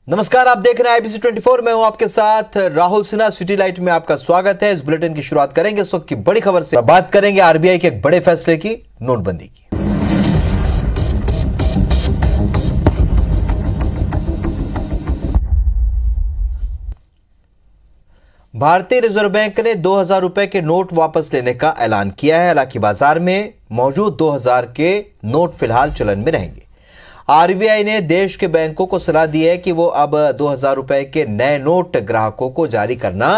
नमस्कार, आप देख रहे हैं IBC 24। मैं हूं आपके साथ राहुल सिन्हा। सिटी लाइट में आपका स्वागत है। इस बुलेटिन की शुरुआत करेंगे इस वक्त की बड़ी खबर से। बात करेंगे आरबीआई के एक बड़े फैसले की, नोटबंदी की। भारतीय रिजर्व बैंक ने 2000 रुपए के नोट वापस लेने का ऐलान किया है। हालांकि बाजार में मौजूद 2000 के नोट फिलहाल चलन में रहेंगे। आरबीआई ने देश के बैंकों को सलाह दी है कि वो अब 2000 रुपए के नए नोट ग्राहकों को जारी करना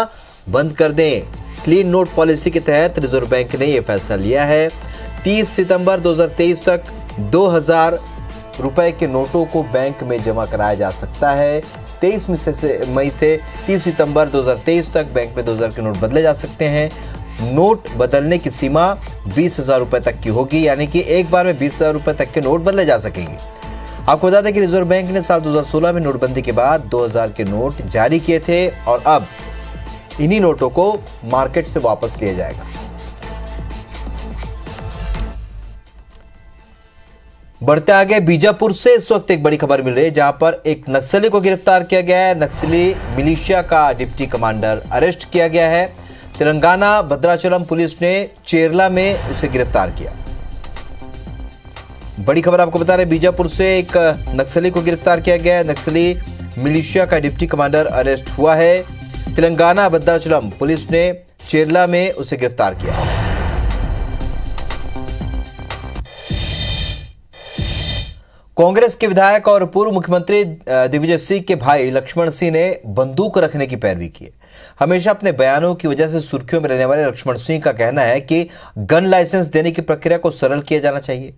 बंद कर दें। क्लीन नोट पॉलिसी के तहत रिजर्व बैंक ने यह फैसला लिया है। 30 सितंबर 2023 तक 2000 रुपए के नोटों को बैंक में जमा कराया जा सकता है। 23 मई से 30 सितंबर 2023 तक बैंक में 2000 के नोट बदले जा सकते हैं। नोट बदलने की सीमा 20,000 रुपए तक की होगी, यानी कि एक बार में 20,000 रुपए तक के नोट बदले जा सकेंगे। आपको बता दें कि रिजर्व बैंक ने साल 2016 में नोटबंदी के बाद 2000 के नोट जारी किए थे और अब इन्हीं नोटों को मार्केट से वापस लिया जाएगा। बढ़ते आगे, बीजापुर से इस वक्त एक बड़ी खबर मिल रही है, जहां पर एक नक्सली को गिरफ्तार किया गया है। नक्सली मिलिशिया का डिप्टी कमांडर अरेस्ट किया गया है। तेलंगाना भद्राचलम पुलिस ने चेरला में उसे गिरफ्तार किया। बड़ी खबर आपको बता रहे हैं, बीजापुर से एक नक्सली को गिरफ्तार किया गया है। नक्सली मिलिशिया का डिप्टी कमांडर अरेस्ट हुआ है। तेलंगाना भद्राचलम पुलिस ने चेरला में उसे गिरफ्तार किया। कांग्रेस के विधायक और पूर्व मुख्यमंत्री दिग्विजय सिंह के भाई लक्ष्मण सिंह ने बंदूक रखने की पैरवी की है। हमेशा अपने बयानों की वजह से सुर्खियों में रहने वाले लक्ष्मण सिंह का कहना है कि गन लाइसेंस देने की प्रक्रिया को सरल किया जाना चाहिए।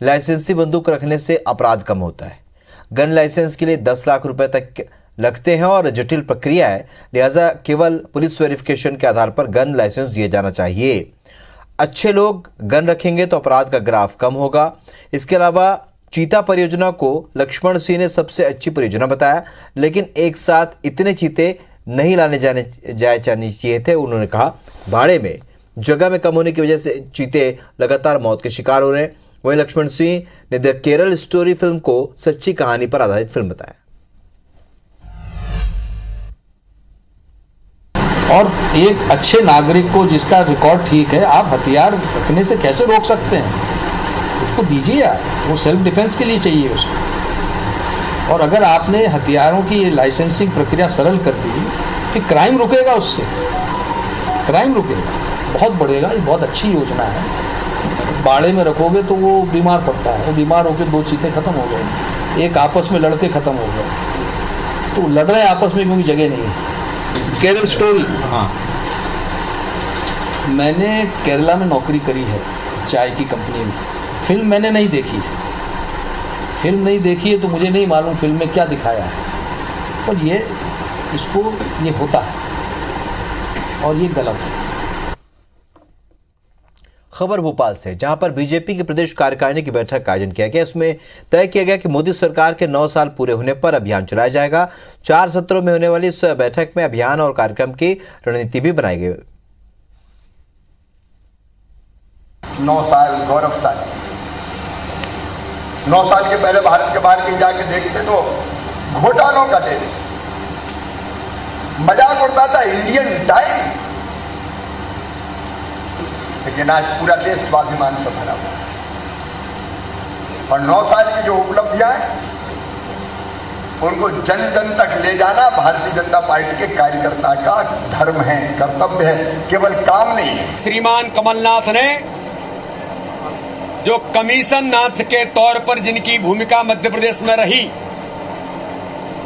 लाइसेंसी बंदूक रखने से अपराध कम होता है। गन लाइसेंस के लिए 10 लाख रुपए तक लगते हैं और जटिल प्रक्रिया है, लिहाजा केवल पुलिस वेरिफिकेशन के आधार पर गन लाइसेंस दिया जाना चाहिए। अच्छे लोग गन रखेंगे तो अपराध का ग्राफ कम होगा। इसके अलावा चीता परियोजना को लक्ष्मण सिंह ने सबसे अच्छी परियोजना बताया, लेकिन एक साथ इतने चीते नहीं लाने जाने चाहिए थे। उन्होंने कहा, भाड़े में जगह में कम होने की वजह से चीते लगातार मौत के शिकार हो रहे हैं। वहीं लक्ष्मण सिंह ने द केरल स्टोरी फिल्म को सच्ची कहानी पर आधारित फिल्म बताया। और एक अच्छे नागरिक को जिसका रिकॉर्ड ठीक है, आप हथियार रखने से कैसे रोक सकते हैं? उसको दीजिए यार, वो सेल्फ डिफेंस के लिए चाहिए उसको। और अगर आपने हथियारों की ये लाइसेंसिंग प्रक्रिया सरल कर दी तो क्राइम रुकेगा, उससे क्राइम रुकेगा, बहुत बढ़ेगा। ये बहुत अच्छी योजना है। बाड़े में रखोगे तो वो बीमार पड़ता है, वो बीमार होकर 2 चीते खत्म हो गए, एक आपस में लड़के खत्म हो गए, तो लड़ रहे हैं आपस में क्योंकि जगह नहीं है। केरल स्टोरी, हाँ, मैंने केरला में नौकरी करी है चाय की कंपनी में। फिल्म मैंने नहीं देखी है, फिल्म नहीं देखी है तो मुझे नहीं मालूम फिल्म में क्या दिखाया है, पर ये इसको ये होता है और ये गलत है। खबर भोपाल से, जहां पर बीजेपी की प्रदेश कार्यकारिणी की बैठक का आयोजन किया गया। इसमें तय किया गया कि मोदी सरकार के 9 साल पूरे होने पर अभियान चलाया जाएगा। 4 सत्रों में होने वाली इस बैठक में अभियान और कार्यक्रम की रणनीति भी बनाई गई। 9 साल गौरवशाली। 9 साल के पहले भारत के बाहर कहीं जाके देखते तो घोटालों का देश, मजाक उड़ता था इंडियन टाइम, लेकिन आज पूरा देश स्वाभिमान से भरा हुआ है। और 9 साल की जो उपलब्धियां हैं उनको जन जन तक ले जाना भारतीय जनता पार्टी के कार्यकर्ता का धर्म है, कर्तव्य है, केवल काम नहीं है। श्रीमान कमलनाथ ने जो कमीशन नाथ के तौर पर जिनकी भूमिका मध्य प्रदेश में रही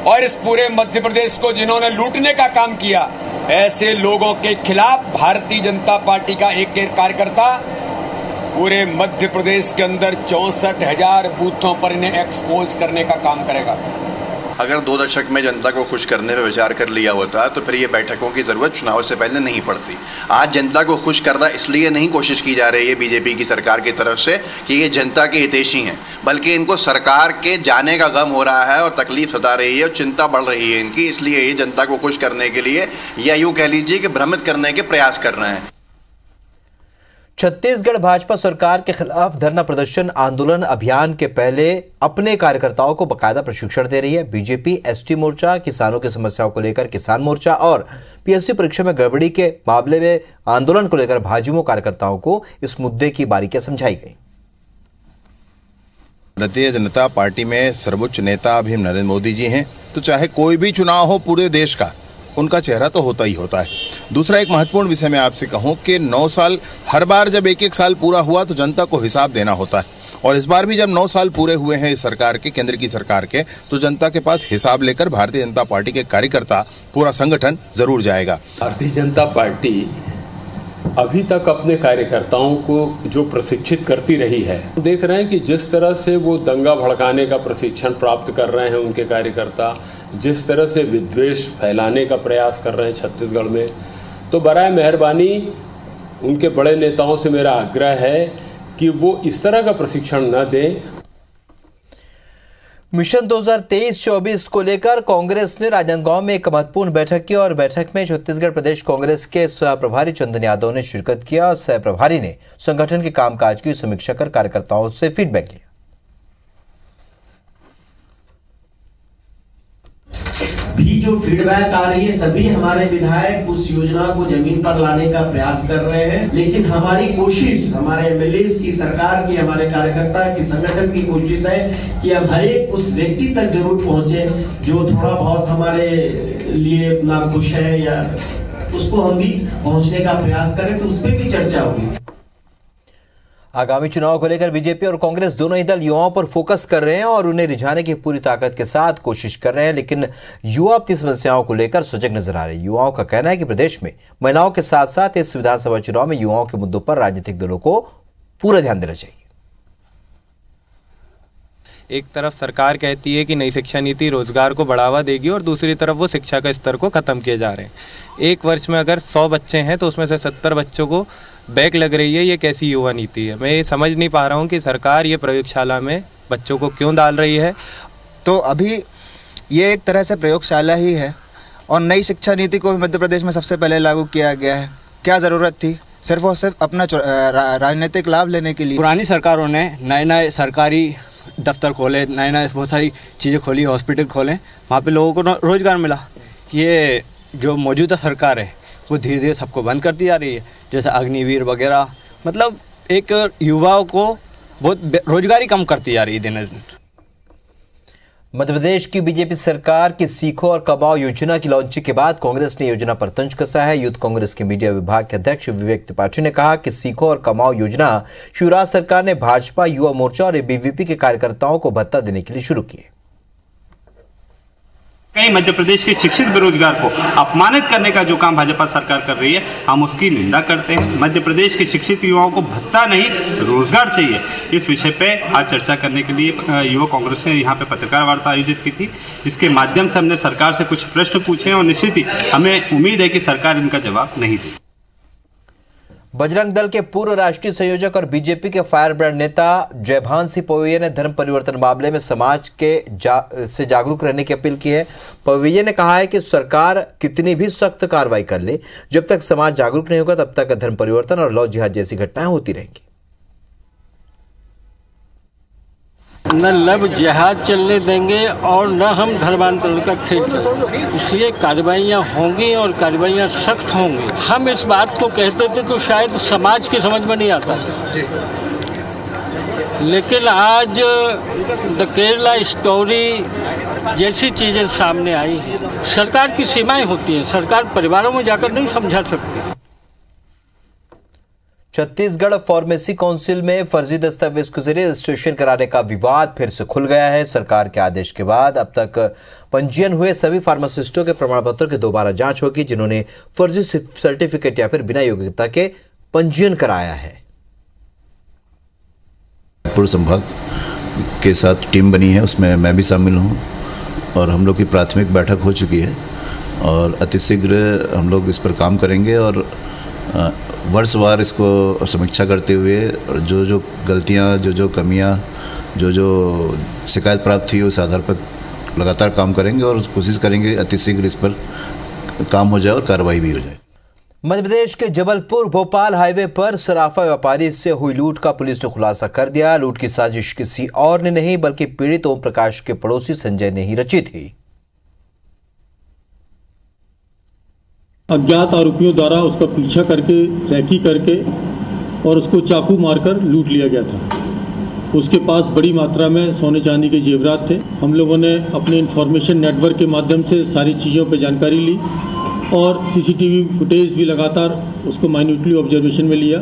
और इस पूरे मध्य प्रदेश को जिन्होंने लूटने का काम किया, ऐसे लोगों के खिलाफ भारतीय जनता पार्टी का एक कार्यकर्ता पूरे मध्य प्रदेश के अंदर 64,000 बूथों पर इन्हें एक्सपोज करने का काम करेगा। अगर 2 दशक में जनता को खुश करने पर विचार कर लिया होता तो फिर ये बैठकों की जरूरत चुनाव से पहले नहीं पड़ती। आज जनता को खुश करना इसलिए नहीं कोशिश की जा रही है बीजेपी की सरकार की तरफ से कि ये जनता के हितैषी हैं, बल्कि इनको सरकार के जाने का गम हो रहा है और तकलीफ सता रही है और चिंता बढ़ रही है इनकी, इसलिए ये जनता को खुश करने के लिए या यूँ कह लीजिए कि भ्रमित करने के प्रयास कर रहे हैं। छत्तीसगढ़ भाजपा सरकार के खिलाफ धरना प्रदर्शन आंदोलन अभियान के पहले अपने कार्यकर्ताओं को बकायदा प्रशिक्षण दे रही है। बीजेपी, एसटी मोर्चा, किसानों की समस्याओं को लेकर किसान मोर्चा और पीएससी परीक्षा में गड़बड़ी के मामले में आंदोलन को लेकर भाजपा कार्यकर्ताओं को इस मुद्दे की बारीकियां समझाई गई। भारतीय जनता पार्टी में सर्वोच्च नेता अभी नरेंद्र मोदी जी हैं, तो चाहे कोई भी चुनाव हो पूरे देश का, उनका चेहरा तो होता ही होता है। दूसरा एक महत्वपूर्ण विषय मैं आपसे कहूं कि 9 साल, हर बार जब एक साल पूरा हुआ तो जनता को हिसाब देना होता है, और इस बार भी जब 9 साल पूरे हुए हैं इस सरकार के, केंद्र की सरकार के, तो जनता के पास हिसाब लेकर भारतीय जनता पार्टी के कार्यकर्ता, पूरा संगठन जरूर जाएगा। भारतीय जनता पार्टी अभी तक अपने कार्यकर्ताओं को जो प्रशिक्षित करती रही है, देख रहे हैं कि जिस तरह से वो दंगा भड़काने का प्रशिक्षण प्राप्त कर रहे हैं उनके कार्यकर्ता, जिस तरह से विद्वेष फैलाने का प्रयास कर रहे हैं छत्तीसगढ़ में, तो बराए मेहरबानी उनके बड़े नेताओं से मेरा आग्रह है कि वो इस तरह का प्रशिक्षण न दें। मिशन 2023-24 को लेकर कांग्रेस ने राजनांदगांव में एक महत्वपूर्ण बैठक की और बैठक में छत्तीसगढ़ प्रदेश कांग्रेस के सह प्रभारी चंदन यादव ने शिरकत किया और सह प्रभारी ने संगठन के कामकाज की समीक्षा कर कार्यकर्ताओं से फीडबैक लिया। भी जो फीडबैक आ रही है, सभी हमारे विधायक उस योजना को जमीन पर लाने का प्रयास कर रहे हैं, लेकिन हमारी कोशिश, हमारे एमएलए की, सरकार की, हमारे कार्यकर्ता की, संगठन की कोशिश है कि हम हर एक उस व्यक्ति तक जरूर पहुंचे जो थोड़ा बहुत हमारे लिए ना खुश है, या उसको हम भी पहुंचने का प्रयास करें, तो उस पर भी चर्चा होगी। आगामी चुनाव को लेकर बीजेपी और कांग्रेस दोनों ही दल युवाओं पर फोकस कर रहे हैं और उन्हें रिझाने की पूरी ताकत के साथ कोशिश कर रहे हैं, लेकिन युवा अपनी समस्याओं को लेकर सजग नजर आ रहे हैं। युवाओं का कहना है कि प्रदेश में महिलाओं के साथ साथ इस विधानसभा चुनाव में युवाओं के मुद्दों पर राजनीतिक दलों को पूरा ध्यान देना चाहिए। एक तरफ सरकार कहती है कि नई शिक्षा नीति रोजगार को बढ़ावा देगी और दूसरी तरफ वो शिक्षा के स्तर को खत्म किए जा रहे हैं। एक वर्ष में अगर 100 बच्चे हैं तो उसमें से 70 बच्चों को बैक लग रही है। ये कैसी युवा नीति है? मैं ये समझ नहीं पा रहा हूँ कि सरकार ये प्रयोगशाला में बच्चों को क्यों डाल रही है। तो अभी ये एक तरह से प्रयोगशाला ही है, और नई शिक्षा नीति को भी मध्य प्रदेश में सबसे पहले लागू किया गया है। क्या ज़रूरत थी? सिर्फ और सिर्फ अपना राजनीतिक लाभ लेने के लिए। पुरानी सरकारों ने नए नए सरकारी दफ्तर खोले, नए नए बहुत सारी चीज़ें खोली, हॉस्पिटल खोले, वहाँ पे लोगों को रोज़गार मिला। ये जो मौजूदा सरकार है वो धीरे धीरे सबको बंद करती जा रही है, जैसे अग्निवीर वगैरह, मतलब एक युवाओं को बहुत रोजगारी कम करती जा रही है दिन दिन। मध्य प्रदेश की बीजेपी सरकार की सीखो और कमाओ योजना की लॉन्चिंग के बाद कांग्रेस ने योजना पर तंज कसा है। यूथ कांग्रेस के मीडिया विभाग के अध्यक्ष विवेक त्रिपाठी ने कहा कि सीखो और कमाओ योजना शिवराज सरकार ने भाजपा, युवा मोर्चा और एबीवीपी के कार्यकर्ताओं को भत्ता देने के लिए शुरू की है। कई मध्य प्रदेश के शिक्षित बेरोजगार को अपमानित करने का जो काम भाजपा सरकार कर रही है, हम उसकी निंदा करते हैं। मध्य प्रदेश के शिक्षित युवाओं को भत्ता नहीं, रोजगार चाहिए। इस विषय पे आज चर्चा करने के लिए युवा कांग्रेस ने यहाँ पे पत्रकार वार्ता आयोजित की थी, जिसके माध्यम से हमने सरकार से कुछ प्रश्न पूछे और निश्चित ही हमें उम्मीद है कि सरकार इनका जवाब नहीं देगी। बजरंग दल के पूर्व राष्ट्रीय संयोजक और बीजेपी के फायर ब्रांड नेता जयभान सिंह पवैया ने धर्म परिवर्तन मामले में समाज के से जागरूक रहने की अपील की है। पवैया ने कहा है कि सरकार कितनी भी सख्त कार्रवाई कर ले, जब तक समाज जागरूक नहीं होगा तब तक धर्म परिवर्तन और लव जिहाद जैसी घटनाएं होती रहेंगी। न लव जिहाद चलने देंगे और न हम धर्मांतरण का खेल चलेंगे। इसलिए कार्रवाइयाँ होंगी और कार्रवाइयाँ सख्त होंगी। हम इस बात को कहते थे तो शायद समाज के समझ में नहीं आता था, लेकिन आज द केरला स्टोरी जैसी चीज़ें सामने आई हैं। सरकार की सीमाएं होती हैं, सरकार परिवारों में जाकर नहीं समझा सकती। छत्तीसगढ़ फार्मेसी काउंसिल में फर्जी दस्तावेज के जरिए रजिस्ट्रेशन कराने का विवाद फिर से खुल गया है। सरकार के आदेश के बाद अब तक पंजीयन हुए सभी फार्मासिस्टों के प्रमाण पत्रों की दोबारा जांच होगी, जिन्होंने फर्जी सर्टिफिकेट या फिर बिना योग्यता के पंजीयन कराया है। पूर्व संभाग के साथ टीम बनी है, उसमें मैं भी शामिल हूं और हम लोग की प्राथमिक बैठक हो चुकी है और अतिशीघ्र हम लोग इस पर काम करेंगे और वर्षवार इसको समीक्षा करते हुए जो जो गलतियां, जो जो कमियां, जो जो शिकायत प्राप्त हुई उस आधार पर लगातार काम करेंगे और कोशिश करेंगे अतिशीघ्र इस पर काम हो जाए और कार्रवाई भी हो जाए। मध्य प्रदेश के जबलपुर भोपाल हाईवे पर सराफा व्यापारी से हुई लूट का पुलिस ने खुलासा कर दिया। लूट की साजिश किसी और ने नहीं बल्कि पीड़ित ओम प्रकाश के पड़ोसी संजय ने ही रची थी। अज्ञात आरोपियों द्वारा उसका पीछा करके रैकी करके और उसको चाकू मारकर लूट लिया गया था। उसके पास बड़ी मात्रा में सोने चांदी के जेवरात थे। हम लोगों ने अपने इंफॉर्मेशन नेटवर्क के माध्यम से सारी चीज़ों पर जानकारी ली और सीसीटीवी फुटेज भी लगातार उसको माइन्यूटली ऑब्जर्वेशन में लिया,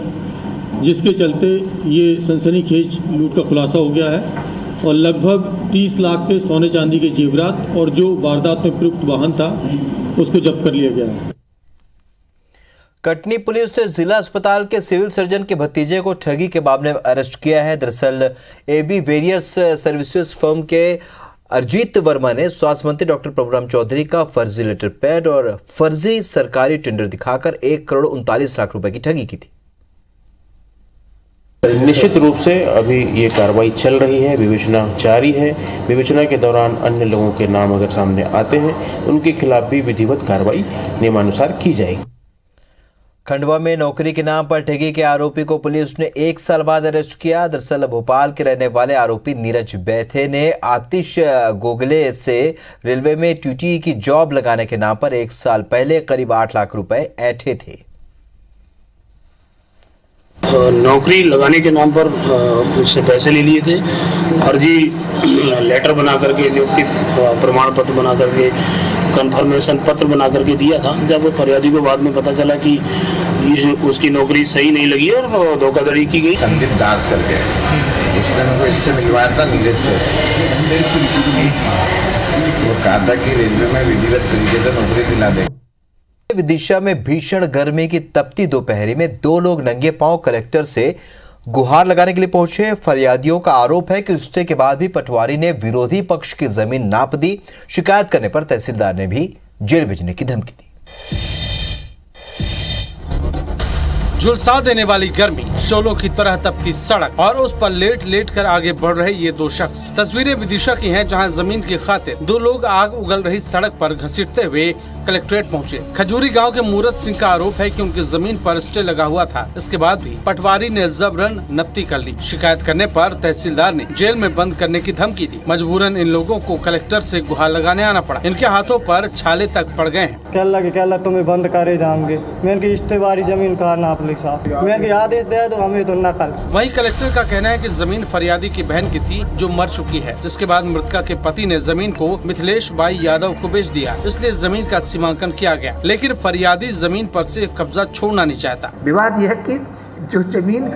जिसके चलते ये सनसनीखेज लूट का खुलासा हो गया है और लगभग 30 लाख के सोने चांदी के जेवरात और जो वारदात में प्रयुक्त वाहन था उसको जब्त कर लिया गया है। कटनी पुलिस ने जिला अस्पताल के सिविल सर्जन के भतीजे को ठगी के मामले में अरेस्ट किया है। दरअसल एबी वेरियर्स सर्विसेज फर्म के अरजीत वर्मा ने स्वास्थ्य मंत्री डॉक्टर प्रभुराम चौधरी का फर्जी लेटर पैड और फर्जी सरकारी टेंडर दिखाकर 1 करोड़ 39 लाख रुपए की ठगी की थी। निश्चित रूप से अभी ये कार्रवाई चल रही है, विवेचना जारी है। विवेचना के दौरान अन्य लोगों के नाम अगर सामने आते हैं उनके खिलाफ भी विधिवत कार्रवाई नियमानुसार की जाएगी। खंडवा में नौकरी के नाम पर ठगी के आरोपी को पुलिस ने 1 साल बाद अरेस्ट किया। दरअसल भोपाल के रहने वाले आरोपी नीरज बैथे ने आतिश गोगले से रेलवे में टीटी की जॉब लगाने के नाम पर 1 साल पहले करीब 8 लाख रुपए ऐंठे थे। नौकरी लगाने के नाम पर उससे पैसे ले लिए थे। फर्जी लेटर बना करके, नियुक्ति प्रमाण पत्र बना करके, कंफर्मेशन पत्र बना करके दिया था। जब फरियादी को बाद में पता चला कि ये उसकी नौकरी सही नहीं लगी और धोखाधड़ी की गई। संदीप दास करके उसने मेरे इससे मिलवाया था नीरज से। वो कहा था कि रेलवे में विधिवत तरीके से नौकरी दिला दे। विदिशा में भीषण गर्मी की तपती दोपहरी में 2 लोग नंगे पांव कलेक्टर से गुहार लगाने के लिए पहुंचे। फरियादियों का आरोप है कि स्टे के बाद भी पटवारी ने विरोधी पक्ष की जमीन नाप दी। शिकायत करने पर तहसीलदार ने भी जेल भेजने की धमकी दी। झुलसा देने वाली गर्मी, शोलों की तरह तपती सड़क और उस पर लेट लेट कर आगे बढ़ रहे ये 2 शख्स। तस्वीरें विदिशा की हैं, जहां जमीन की खातिर 2 लोग आग उगल रही सड़क पर घसीटते हुए कलेक्ट्रेट पहुंचे। खजूरी गांव के मूरत सिंह का आरोप है कि उनकी जमीन पर स्टे लगा हुआ था। इसके बाद भी पटवारी ने जबरन नपती कर ली। शिकायत करने पर तहसीलदार ने जेल में बंद करने की धमकी दी। मजबूरन इन लोगों को कलेक्टर से गुहार लगाने आना पड़ा। इनके हाथों पर छाले तक पड़ गए हैं। क्या तुम्हें बंद करे जाएंगे, मैंने स्टे वाली जमीन का नाप ली साहब, मैंने आदेश दे दो हमें तो न कर। वही कलेक्टर का कहना है कि जमीन फरियादी की बहन की थी जो मर चुकी है, जिसके बाद मृतका के पति ने जमीन को मिथिलेश बाई यादव को बेच दिया, इसलिए जमीन का सीमांकन किया गया। लेकिन फरियादी जमीन पर से कब्जा छोड़ना नहीं चाहता। विवाद यह है कि जो जमीन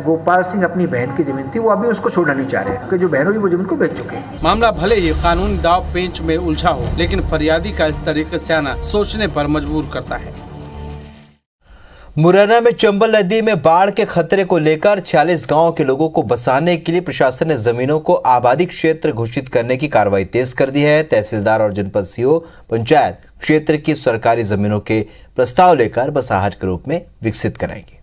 गोपाल सिंह अपनी बहन की जमीन थी वो अभी उसको छोड़ना नहीं चाह रहे, कि जो बहन होगी वो जमीन को बेच चुके हैं। मामला भले ही कानूनी दाव पेंच में उलझा हो, लेकिन फरियादी का इस तरीके से आना सोचने पर मजबूर करता है। मुरैना में चंबल नदी में बाढ़ के खतरे को लेकर 46 गांव के लोगों को बसाने के लिए प्रशासन ने जमीनों को आबादी क्षेत्र घोषित करने की कार्रवाई तेज कर दी है। तहसीलदार और जनपद सीओ पंचायत क्षेत्र की सरकारी जमीनों के प्रस्ताव लेकर बसाहट के रूप में विकसित कराएंगे।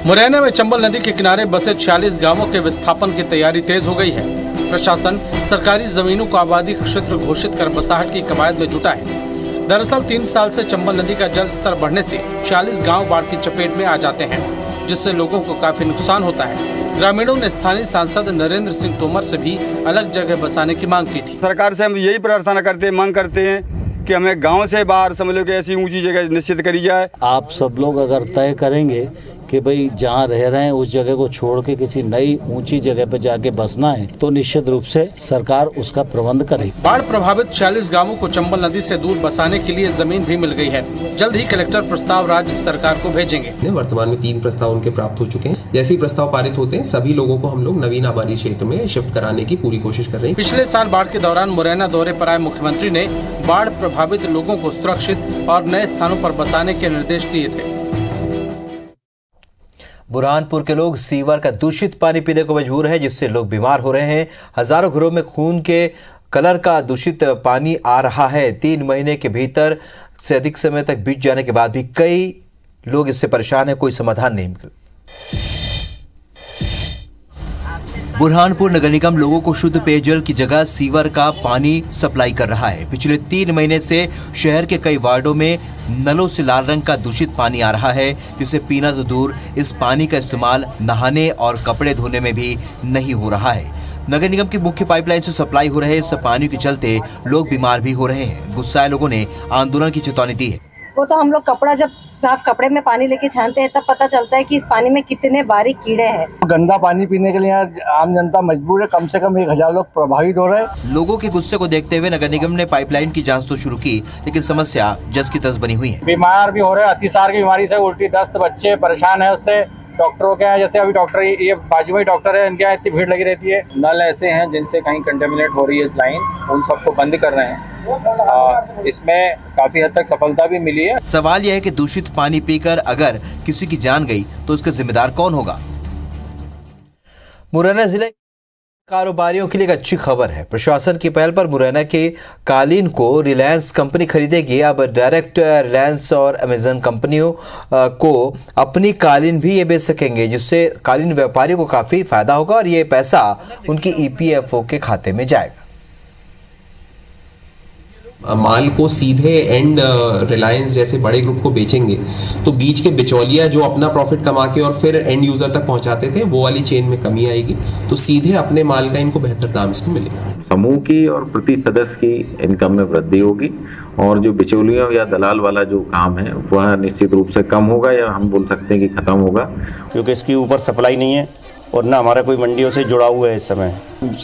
मुरैना में चंबल नदी के किनारे बसे 46 गांवों के विस्थापन की तैयारी तेज हो गई है। प्रशासन सरकारी जमीनों को आबादी क्षेत्र घोषित कर बसाहट की कवायद में जुटा है। दरअसल 3 साल से चंबल नदी का जल स्तर बढ़ने से 46 गांव बाढ़ की चपेट में आ जाते हैं, जिससे लोगों को काफी नुकसान होता है। ग्रामीणों ने स्थानीय सांसद नरेंद्र सिंह तोमर से भी अलग जगह बसाने की मांग की थी। सरकार से हम यही प्रार्थना करते हैं, मांग करते हैं कि हमें गांव से बाहर समझ लो कि ऐसी ऊंची जगह निश्चित करी जाए। आप सब लोग अगर तय करेंगे कि भाई जहाँ रह रहे हैं उस जगह को छोड़ के किसी नई ऊंची जगह पर जाके बसना है, तो निश्चित रूप से सरकार उसका प्रबंध करेगी। बाढ़ प्रभावित 46 गांवों को चंबल नदी से दूर बसाने के लिए जमीन भी मिल गई है। जल्द ही कलेक्टर प्रस्ताव राज्य सरकार को भेजेंगे। वर्तमान में 3 प्रस्ताव उनके प्राप्त हो चुके हैं। जैसे ही प्रस्ताव पारित होते हैं सभी लोगों को हम लोग नवीन आबादी क्षेत्र में शिफ्ट कराने की पूरी कोशिश कर रहे हैं। पिछले साल बाढ़ के दौरान मुरैना दौरे पर आए मुख्यमंत्री ने बाढ़ प्रभावित लोगों को सुरक्षित और नए स्थानों पर बसाने के निर्देश दिए थे। बुरहानपुर के लोग सीवर का दूषित पानी पीने को मजबूर है, जिससे लोग बीमार हो रहे हैं। हजारों घरों में खून के कलर का दूषित पानी आ रहा है। 3 महीने के भीतर से अधिक समय तक बीत जाने के बाद भी कई लोग इससे परेशान हैं, कोई समाधान नहीं मिला। बुरहानपुर नगर निगम लोगों को शुद्ध पेयजल की जगह सीवर का पानी सप्लाई कर रहा है। पिछले 3 महीने से शहर के कई वार्डों में नलों से लाल रंग का दूषित पानी आ रहा है, जिसे पीना तो दूर, इस पानी का इस्तेमाल नहाने और कपड़े धोने में भी नहीं हो रहा है। नगर निगम की मुख्य पाइपलाइन से सप्लाई हो रहे इस पानी के चलते लोग बीमार भी हो रहे हैं। गुस्साए लोगों ने आंदोलन की चेतावनी दी है। वो तो हम लोग कपड़ा जब साफ कपड़े में पानी लेके छानते हैं तब पता चलता है कि इस पानी में कितने बारीक कीड़े हैं। गंदा पानी पीने के लिए आम जनता मजबूर है। कम से कम 1000 लोग प्रभावित हो रहे हैं। लोगों के गुस्से को देखते हुए नगर निगम ने पाइपलाइन की जांच तो शुरू की, लेकिन समस्या जस की तस बनी हुई है। बीमार भी हो रहे हैं, अतिसार की बीमारी से, उल्टी दस्त, बच्चे परेशान है उससे। डॉक्टरों के यहाँ जैसे अभी डॉक्टर ये बाजू में डॉक्टर है, इनके यहाँ इतनी भीड़ लगी रहती है। नल ऐसे हैं जिनसे कहीं कंटेमिनेट हो रही है लाइन, उन सबको बंद कर रहे हैं। इसमें काफी हद तक सफलता भी मिली है। सवाल यह है कि दूषित पानी पीकर अगर किसी की जान गई तो उसका जिम्मेदार कौन होगा। मुरैना जिले कारोबारियों के लिए एक अच्छी खबर है। प्रशासन की पहल पर मुरैना के कालीन को रिलायंस कंपनी खरीदेगी। अब डायरेक्ट रिलायंस और अमेजन कंपनियों को अपनी कालीन भी ये बेच सकेंगे, जिससे कालीन व्यापारियों को काफी फायदा होगा और ये पैसा उनकी ईपीएफओ के खाते में जाएगा। माल को सीधे एंड रिलायंस जैसे बड़े ग्रुप को बेचेंगे तो बीच के बिचौलिया जो अपना प्रॉफिट कमा के और फिर एंड यूजर तक पहुंचाते थे, वो वाली चेन में कमी आएगी। तो सीधे अपने माल का इनको बेहतर दाम इसमें मिलेगा। समूह की और प्रति सदस्य की इनकम में वृद्धि होगी और जो बिचौलियों या दलाल वाला जो काम है वह निश्चित रूप से कम होगा, या हम बोल सकते हैं कि खत्म होगा, क्योंकि इसकी ऊपर सप्लाई नहीं है और ना हमारा कोई मंडियों से जुड़ा हुआ है। इस समय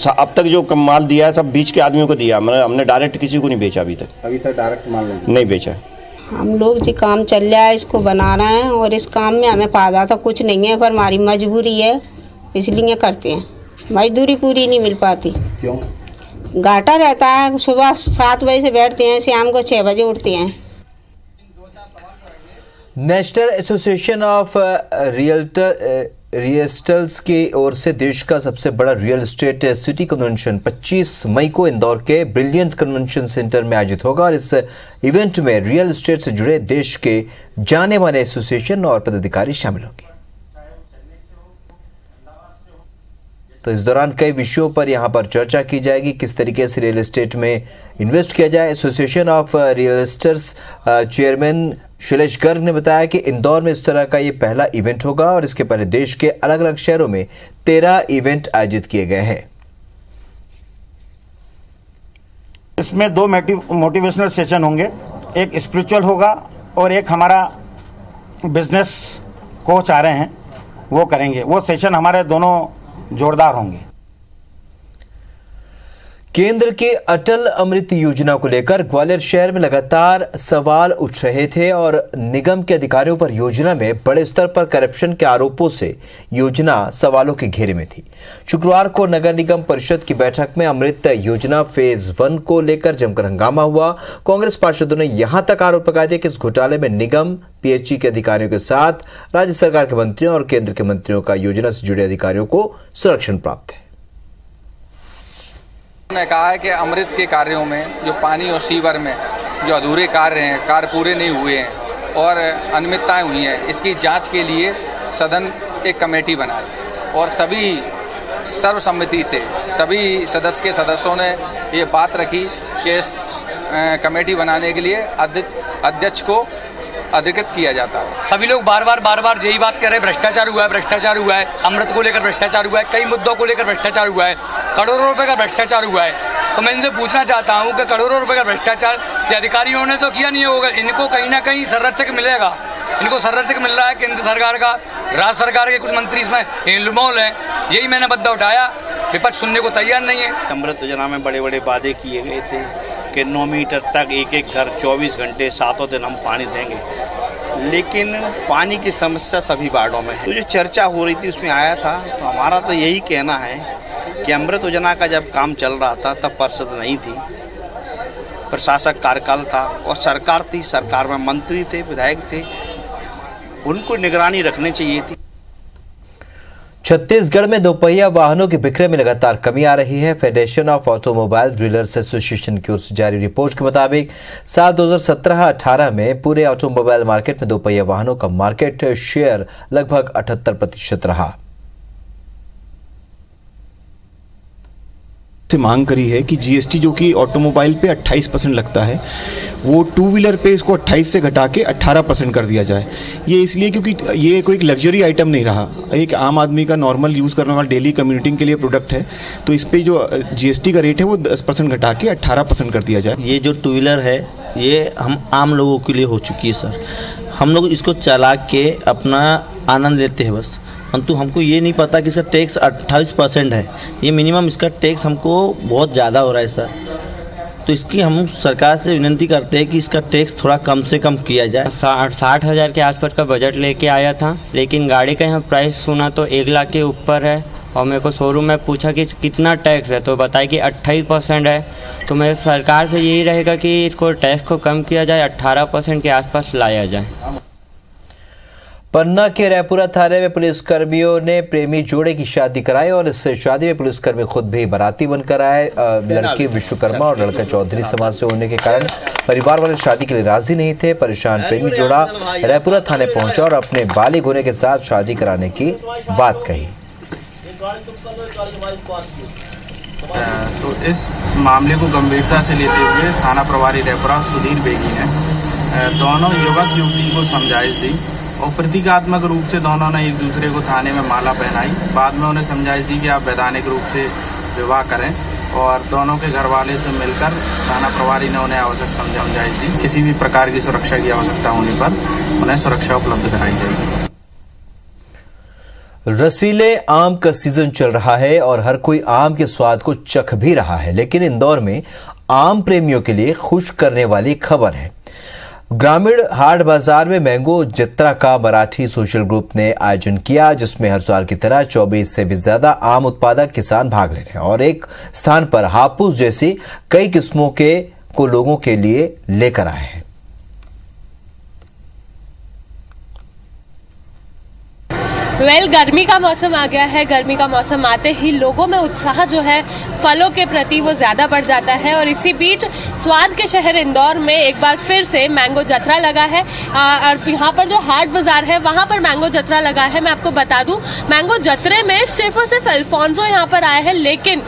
अब तक जो माल दिया है सब बीच के आदमियों को दिया, मतलब हमने डायरेक्ट किसी को नहीं बेचा अभी तक डायरेक्ट माल नहीं बेचा। हम लोग जो काम चल रहा है इसको बना रहे हैं और इस काम में हमें फायदा तो कुछ नहीं है, पर हमारी मजबूरी है इसलिए करते हैं। मजदूरी पूरी नहीं मिल पाती। क्यों? घाटा रहता है। सुबह 7 बजे से बैठते हैं, शाम को 6 बजे उठते हैं। नेशनल एसोसिएशन ऑफ रियल्टर्स की ओर से देश का सबसे बड़ा रियल एस्टेट सिटी कन्वेंशन 25 मई को इंदौर के ब्रिलियंट कन्वेंशन सेंटर में आयोजित होगा और इस इवेंट में रियल एस्टेट से जुड़े देश के जाने माने एसोसिएशन और पदाधिकारी शामिल होंगे। तो इस दौरान कई विषयों पर यहां पर चर्चा की जाएगी, किस तरीके से रियल एस्टेट में इन्वेस्ट किया जाए। Association of real estates chairman Shailesh Garg ने बताया कि इंदौर में इस तरह का ये पहला इवेंट होगा और इसके पहले देश के अलग अलग शहरों में 13 इवेंट आयोजित किए गए हैं। इसमें 2 मोटिवेशनल सेशन होंगे, एक स्पिरिचुअल होगा और एक हमारा बिजनेस कोच आ रहे हैं वो करेंगे। वो सेशन हमारे दोनों जोरदार होंगे। केंद्र के अटल अमृत योजना को लेकर ग्वालियर शहर में लगातार सवाल उठ रहे थे और निगम के अधिकारियों पर योजना में बड़े स्तर पर करप्शन के आरोपों से योजना सवालों के घेरे में थी। शुक्रवार को नगर निगम परिषद की बैठक में अमृत योजना फेज 1 को लेकर जमकर हंगामा हुआ। कांग्रेस पार्षदों ने यहां तक आरोप लगा दिया कि इस घोटाले में निगम पीएचई के अधिकारियों के साथ राज्य सरकार के मंत्रियों और केंद्र के मंत्रियों का योजना से जुड़े अधिकारियों को संरक्षण प्राप्त है। ने कहा है कि अमृत के कार्यों में जो पानी और सीवर में जो अधूरे कार्य हैं, कार्य पूरे नहीं हुए हैं और अनियमितताएं हुई हैं, इसकी जांच के लिए सदन एक कमेटी बनाई और सभी सर्वसम्मति से सभी सदस्य के सदस्यों ने ये बात रखी कि इस कमेटी बनाने के लिए अध्यक्ष को अधिकृत किया जाता है। सभी लोग बार बार यही बात कर रहे हैं, भ्रष्टाचार हुआ है, अमृत को लेकर भ्रष्टाचार हुआ है, कई मुद्दों को लेकर भ्रष्टाचार हुआ है, करोड़ों रुपए का भ्रष्टाचार हुआ है। तो मैं इनसे पूछना चाहता हूं कि करोड़ों रुपए का भ्रष्टाचार ये अधिकारियों ने तो किया नहीं होगा, इनको कहीं ना कहीं संरक्षक मिलेगा। इनको संरक्षक मिल रहा है केंद्र सरकार का, राज्य सरकार के कुछ मंत्री इसमें इन्वॉल्व हैं। यही मैंने मुद्दा उठाया, विपक्ष सुनने को तैयार नहीं है। अमृत योजना में बड़े बड़े वादे किए गए थे कि 9 मीटर तक एक घर 24 घंटे 7 दिन हम पानी देंगे, लेकिन पानी की समस्या सभी वार्डों में है। तो जो चर्चा हो रही थी उसमें आया था, तो हमारा तो यही कहना है कि अमृत योजना का जब काम चल रहा था तब पार्षद नहीं थी, प्रशासक कार्यकाल था और सरकार थी, सरकार में मंत्री थे, विधायक थे, उनको निगरानी रखनी चाहिए थी। छत्तीसगढ़ में दोपहिया वाहनों के बिक्री में लगातार कमी आ रही है। Federation of automobile dealers association की ओर से जारी रिपोर्ट के मुताबिक साल 2017-18 में पूरे ऑटोमोबाइल मार्केट में दोपहिया वाहनों का मार्केट शेयर लगभग 78% रहा। से मांग करी है कि जीएसटी जो कि ऑटोमोबाइल पे 28% लगता है, वो टू व्हीलर पे इसको 28 से घटा के 18% कर दिया जाए। ये इसलिए क्योंकि ये कोई लग्जरी आइटम नहीं रहा, एक आम आदमी का नॉर्मल यूज़ करने वाला डेली कम्यूटिंग के लिए प्रोडक्ट है, तो इस पर जो जीएसटी का रेट है वो 10% घटा के 18% कर दिया जाए। ये जो टू व्हीलर है ये हम आम लोगों के लिए हो चुकी है सर। हम लोग इसको चला के अपना आनंद लेते हैं बस, परंतु हमको ये नहीं पता कि इसका टैक्स 28% है। ये मिनिमम इसका टैक्स हमको बहुत ज़्यादा हो रहा है सर। तो इसकी हम सरकार से विनती करते हैं कि इसका टैक्स थोड़ा कम से कम किया जाए। 60,000 के आसपास का बजट लेके आया था, लेकिन गाड़ी का यहाँ प्राइस सुना तो 1 लाख के ऊपर है। और मेरे को शोरूम में पूछा कि कितना टैक्स है, तो बताया कि 28% है। तो मेरे सरकार से यही रहेगा कि इसको टैक्स को कम किया जाए, 18% के आसपास लाया जाए। पन्ना के रायपुरा थाने में पुलिसकर्मियों ने प्रेमी जोड़े की शादी कराई और इस शादी में पुलिसकर्मी खुद भी बाराती बनकर आए। लड़की विश्वकर्मा और लड़का चौधरी समाज से होने के कारण परिवार वाले शादी के लिए राजी नहीं थे। परेशान प्रेमी जोड़ा रायपुरा थाने पहुंचा और अपने बालिग होने के साथ शादी कराने की बात कही। तो इस मामले को गंभीरता से लेते हुए थाना प्रभारी रायपुरा सुधीर बेगी ने दोनों युवक युवती को समझाइश दी और प्रतीकात्मक रूप से दोनों ने एक दूसरे को थाने में माला पहनाई। बाद में उन्हें समझाइश दी कि आप वैधानिक रूप से विवाह करें और दोनों के घर वाले से मिलकर थाना प्रभारी ने उन्हें आवश्यक समझाइश दी। किसी भी प्रकार की सुरक्षा की आवश्यकता होने पर उन्हें सुरक्षा उपलब्ध कराई जाएगी। रसीले आम का सीजन चल रहा है और हर कोई आम के स्वाद को चख भी रहा है, लेकिन इंदौर में आम प्रेमियों के लिए खुश करने वाली खबर है। ग्रामीण हाट बाजार में मैंगो जत्रा का मराठी सोशल ग्रुप ने आयोजन किया, जिसमें हर साल की तरह 24 से भी ज्यादा आम उत्पादक किसान भाग ले रहे हैं और एक स्थान पर हापुस जैसी कई किस्मों के को लोगों के लिए लेकर आए हैं। गर्मी का मौसम आ गया है। गर्मी का मौसम आते ही लोगों में उत्साह जो है फलों के प्रति वो ज्यादा बढ़ जाता है और इसी बीच स्वाद के शहर इंदौर में एक बार फिर से मैंगो जत्रा लगा है। और यहाँ पर जो हाट बाजार है वहाँ पर मैंगो जत्रा लगा है। मैं आपको बता दूं, मैंगो जत्रे में सिर्फ और सिर्फ अल्फांसो यहाँ पर आए हैं, लेकिन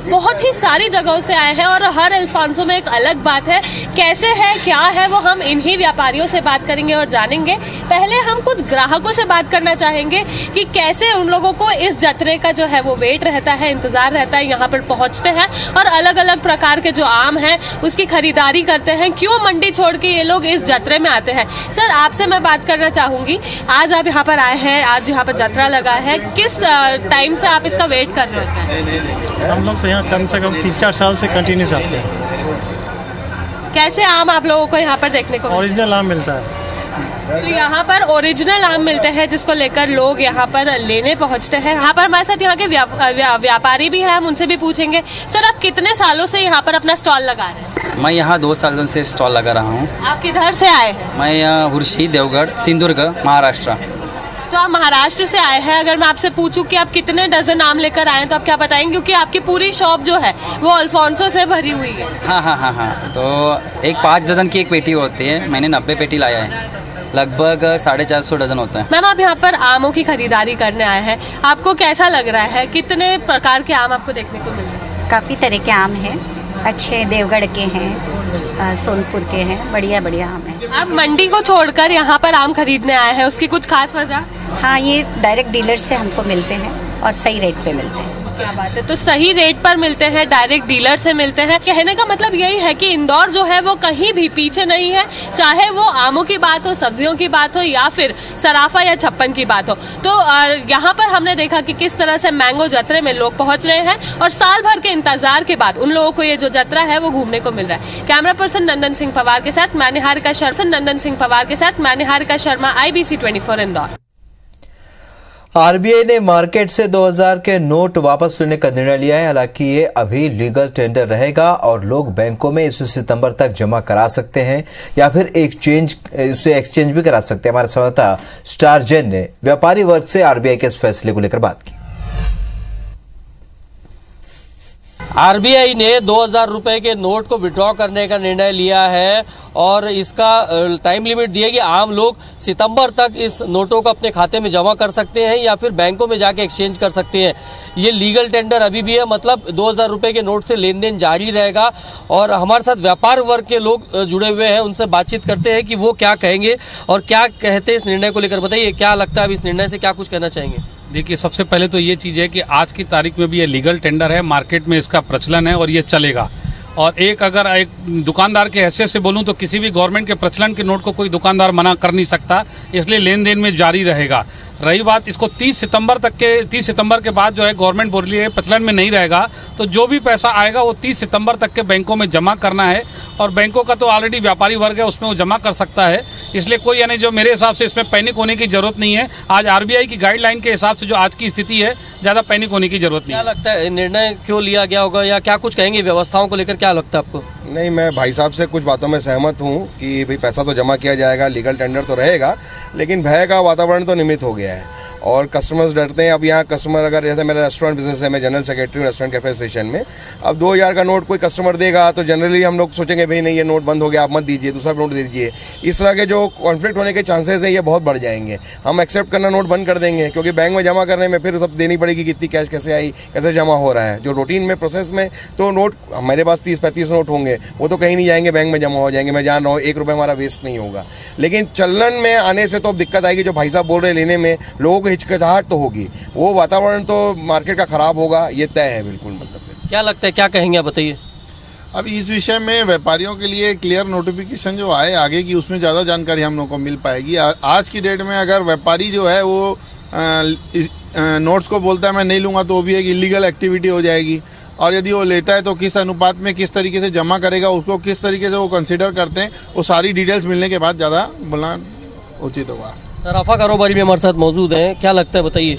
बहुत ही सारी जगहों से आए हैं और हर अल्फांसो में एक अलग बात है। कैसे है, क्या है, वो हम इन्हीं व्यापारियों से बात करेंगे और जानेंगे। पहले हम कुछ ग्राहकों से बात करना चाहेंगे कि कैसे उन लोगों को इस जत्रे का जो है वो वेट रहता है, इंतजार रहता है, यहाँ पर पहुंचते हैं और अलग अलग प्रकार के जो आम हैं उसकी खरीदारी करते हैं। क्यों मंडी छोड़ के ये लोग इस जत्रे में आते हैं? सर, आपसे मैं बात करना चाहूंगी, आज आप यहाँ पर आए हैं, आज यहाँ पर जत्रा लगा है, किस टाइम से आप इसका वेट कर रहे हैं? हम लोग तो यहाँ कम से कम 3-4 साल से कंटिन्यूस आते हैं। कैसे आम आप लोगों को यहाँ पर देखने को? ओरिजिनल आम मिलता है। तो यहाँ पर ओरिजिनल आम मिलते हैं जिसको लेकर लोग यहाँ पर लेने पहुँचते हैं। यहाँ पर हमारे साथ यहाँ के व्यापारी भी हैं, हम उनसे भी पूछेंगे। सर, आप कितने सालों से यहाँ पर अपना स्टॉल लगा रहे हैं? मैं यहाँ 2 सालों से स्टॉल लगा रहा हूँ। आप किधर से आए हैं? मैं यहाँ हुर्शी, देवगढ़, सिंधुदुर्ग, महाराष्ट्र। तो आप महाराष्ट्र से आए हैं। अगर मैं आपसे पूछूं कि आप कितने डजन आम लेकर आए हैं तो आप क्या बताएंगे? क्योंकि आपकी पूरी शॉप जो है वो अल्फांसो से भरी हुई है। हाँ। तो 5 डजन की एक पेटी होती है, मैंने 90 पेटी लाया है, लगभग 450 डजन होता है। मैम, आप यहाँ पर आमों की खरीदारी करने आए हैं, आपको कैसा लग रहा है? कितने प्रकार के आम आपको देखने को मिल रहे हैं? काफ़ी तरह के आम हैं, अच्छे देवगढ़ के हैं, सोनपुर के हैं, बढ़िया बढ़िया आम है। आप मंडी को छोड़कर यहाँ पर आम खरीदने आए हैं, उसकी कुछ खास वजह? हाँ, ये डायरेक्ट डीलर से हमको मिलते हैं और सही रेट पे मिलते हैं। क्या बात है। तो सही रेट पर मिलते हैं, डायरेक्ट डीलर से मिलते हैं। कहने का मतलब यही है कि इंदौर जो है वो कहीं भी पीछे नहीं है, चाहे वो आमों की बात हो, सब्जियों की बात हो या फिर सराफा या छप्पन की बात हो। तो यहाँ पर हमने देखा कि किस तरह से मैंगो जत्रे में लोग पहुंच रहे हैं और साल भर के इंतजार के बाद उन लोगों को ये जो जत्रा है वो घूमने को मिल रहा है। कैमरा पर्सन नंदन सिंह पवार के साथ मैं निहारिका शर्मा, IBC 24 इंदौर। आरबीआई ने मार्केट से 2000 के नोट वापस लेने का निर्णय लिया है। हालांकि ये अभी लीगल टेंडर रहेगा और लोग बैंकों में इसे सितंबर तक जमा करा सकते हैं या फिर एक्सचेंज भी करा सकते हैं। हमारे संवाददाता स्टार जैन ने व्यापारी वर्ग से आरबीआई के इस फैसले को लेकर बात की। आरबीआई ने 2000 रुपए के नोट को विड्रॉ करने का निर्णय लिया है और इसका टाइम लिमिट दिया कि आम लोग सितंबर तक इस नोटों को अपने खाते में जमा कर सकते हैं या फिर बैंकों में जाके एक्सचेंज कर सकते हैं। ये लीगल टेंडर अभी भी है, मतलब 2000 रुपए के नोट से लेन देन जारी रहेगा। और हमारे साथ व्यापार वर्ग के लोग जुड़े हुए हैं, उनसे बातचीत करते हैं कि वो क्या कहेंगे और क्या कहते हैं इस निर्णय को लेकर। बताइए क्या लगता है, अब इस निर्णय से क्या कुछ कहना चाहेंगे? देखिए, सबसे पहले तो ये चीज़ है कि आज की तारीख में भी ये लीगल टेंडर है, मार्केट में इसका प्रचलन है और ये चलेगा। और अगर एक दुकानदार के हैसियत से बोलूं तो किसी भी गवर्नमेंट के प्रचलन के नोट को कोई दुकानदार मना कर नहीं सकता, इसलिए लेन देन में जारी रहेगा। रही बात इसको 30 सितंबर के बाद जो है गवर्नमेंट बोल रही है प्रचलन में नहीं रहेगा, तो जो भी पैसा आएगा वो 30 सितंबर तक के बैंकों में जमा करना है। और बैंकों का तो ऑलरेडी व्यापारी वर्ग है, उसमें वो जमा कर सकता है। इसलिए कोई यानी जो मेरे हिसाब से इसमें पैनिक होने की जरूरत नहीं है। आज आरबीआई की गाइडलाइन के हिसाब से जो आज की स्थिति है, ज़्यादा पैनिक होने की जरूरत नहीं है। क्या लगता है निर्णय क्यों लिया गया होगा या क्या कुछ कहेंगे व्यवस्थाओं को लेकर, क्या लगता है आपको? नहीं, मैं भाई साहब से कुछ बातों में सहमत हूँ कि भाई पैसा तो जमा किया जाएगा, लीगल टेंडर तो रहेगा, लेकिन भय का वातावरण तो निर्मित हो गया है और कस्टमर्स डरते हैं। अब यहाँ कस्टमर अगर जैसे मेरा रेस्टोरेंट बिजनेस है, मैं जनरल सेक्रेटरी हूँ रेस्टोरेंट कैफे एसोसिएशन में, अब 2000 का नोट कोई कस्टमर देगा तो जनरली हम लोग सोचेंगे भाई नहीं ये नोट बंद हो गया, आप मत दीजिए, दूसरा नोट दे दीजिए। इस तरह के जो कॉन्फ्लिक्ट होने के चांसेस हैं ये बहुत बढ़ जाएंगे। हम एक्सेप्ट करना नोट बंद कर देंगे क्योंकि बैंक में जमा करने में फिर सब देनी पड़ेगी, कितनी कैश कैसे आई, कैसे जमा हो रहा है। जो रूटीन में प्रोसेस में तो नोट हमारे पास 30-35 नोट होंगे, वो तो कहीं नहीं जाएंगे, बैंक में जमा हो जाएंगे। मैं जान रहा हूँ 1 रुपये हमारा वेस्ट नहीं होगा, लेकिन चलन में आने से तो अब दिक्कत आएगी। जो भाई साहब बोल रहे लेने में लोगों को हिचकिचाहट तो होगी, वो वातावरण तो मार्केट का खराब होगा, ये तय है बिल्कुल। मतलब क्या लगता है, क्या कहेंगे आप बताइए? अब इस विषय में व्यापारियों के लिए क्लियर नोटिफिकेशन जो आए आगे की, उसमें ज़्यादा जानकारी हम लोग को मिल पाएगी। आज की डेट में अगर व्यापारी जो है वो नोट्स को बोलता है मैं नहीं लूँगा, तो वो भी एक इलीगल एक्टिविटी हो जाएगी। और यदि वो लेता है तो किस अनुपात में किस तरीके से जमा करेगा, उसको किस तरीके से वो कंसिडर करते हैं, वो सारी डिटेल्स मिलने के बाद ज़्यादा बोलना उचित होगा। सराफा कारोबारी भी हमारे साथ मौजूद हैं, क्या लगता है बताइए?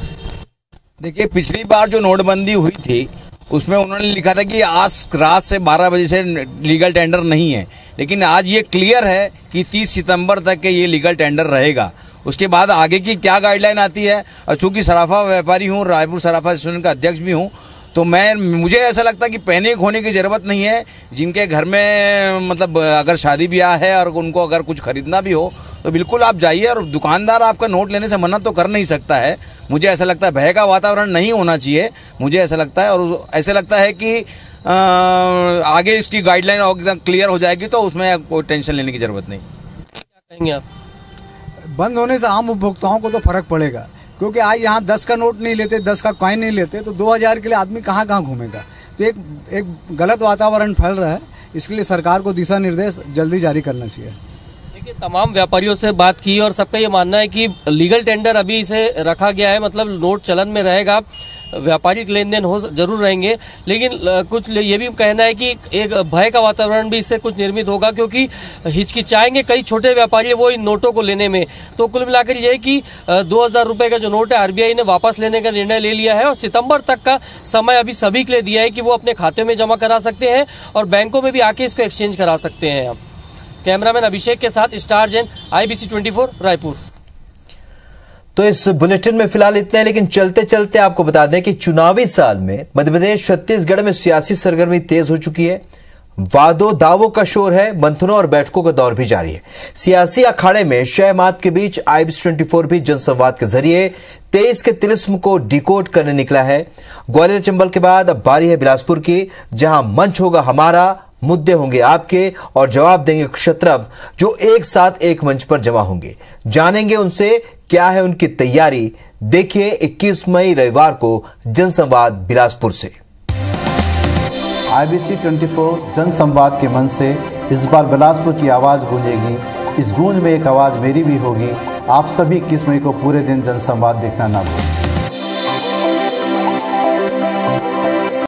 देखिए, पिछली बार जो नोटबंदी हुई थी उसमें उन्होंने लिखा था कि आज रात से 12 बजे से लीगल टेंडर नहीं है, लेकिन आज ये क्लियर है कि 30 सितंबर तक के ये लीगल टेंडर रहेगा। उसके बाद आगे की क्या गाइडलाइन आती है, और चूँकि सराफा व्यापारी हूँ, रायपुर सराफा एसोसिएशन का अध्यक्ष भी हूँ, तो मुझे ऐसा लगता है कि पैनिक होने की ज़रूरत नहीं है। जिनके घर में मतलब अगर शादी ब्याह है और उनको अगर कुछ खरीदना भी हो तो बिल्कुल आप जाइए, और दुकानदार आपका नोट लेने से मना तो कर नहीं सकता है। मुझे ऐसा लगता है भय का वातावरण नहीं होना चाहिए, मुझे ऐसा लगता है। और ऐसा लगता है कि आगे इसकी गाइडलाइन एकदम क्लियर हो जाएगी तो उसमें कोई टेंशन लेने की ज़रूरत नहीं। क्या कहेंगे आप? बंद होने से आम उपभोक्ताओं को तो फर्क पड़ेगा, क्योंकि आज यहाँ 10 का नोट नहीं लेते, 10 का कॉइन नहीं लेते, तो 2000 के लिए आदमी कहाँ कहाँ घूमेगा। तो एक गलत वातावरण फैल रहा है, इसके लिए सरकार को दिशा निर्देश जल्दी जारी करना चाहिए। देखिए, तमाम व्यापारियों से बात की और सबका ये मानना है कि लीगल टेंडर अभी इसे रखा गया है, मतलब नोट चलन में रहेगा, व्यापारिक लेन देन हो जरूर रहेंगे, लेकिन कुछ ये भी कहना है कि एक भय का वातावरण भी इससे कुछ निर्मित होगा, क्योंकि हिचकिचाएंगे कई छोटे व्यापारी वो इन नोटों को लेने में। तो कुल मिलाकर ये है कि 2000 रुपए का जो नोट है आरबीआई ने वापस लेने का निर्णय ले लिया है और सितंबर तक का समय अभी सभी के लिए दिया है कि वो अपने खाते में जमा करा सकते हैं और बैंकों में भी आके इसको एक्सचेंज करा सकते हैं। कैमरामैन अभिषेक के साथ स्टार जैन, IBC 24 रायपुर। तो इस बुलेटिन में फिलहाल इतना है, लेकिन चलते चलते आपको बता दें कि चुनावी साल में मध्य प्रदेश छत्तीसगढ़ में सियासी सरगर्मी तेज हो चुकी है। वादों दावों का शोर है, मंथनों और बैठकों का दौर भी जारी है। सियासी अखाड़े में शह मात के बीच IBC 24 भी जनसंवाद के जरिए 23 के तिलिस्म को डिकोड करने निकला है। ग्वालियर चंबल के बाद अब बारी है बिलासपुर की, जहां मंच होगा हमारा, मुद्दे होंगे आपके और जवाब देंगे क्षत्रप, जो एक साथ एक मंच पर जमा होंगे। जानेंगे उनसे क्या है उनकी तैयारी। देखिए 21 मई रविवार को जनसंवाद बिलासपुर से। IBC 24 जनसंवाद के मंच से इस बार बिलासपुर की आवाज़ गूंजेगी। इस गूंज में एक आवाज़ मेरी भी होगी। आप सभी 21 मई को पूरे दिन जनसंवाद देखना ना भूलें।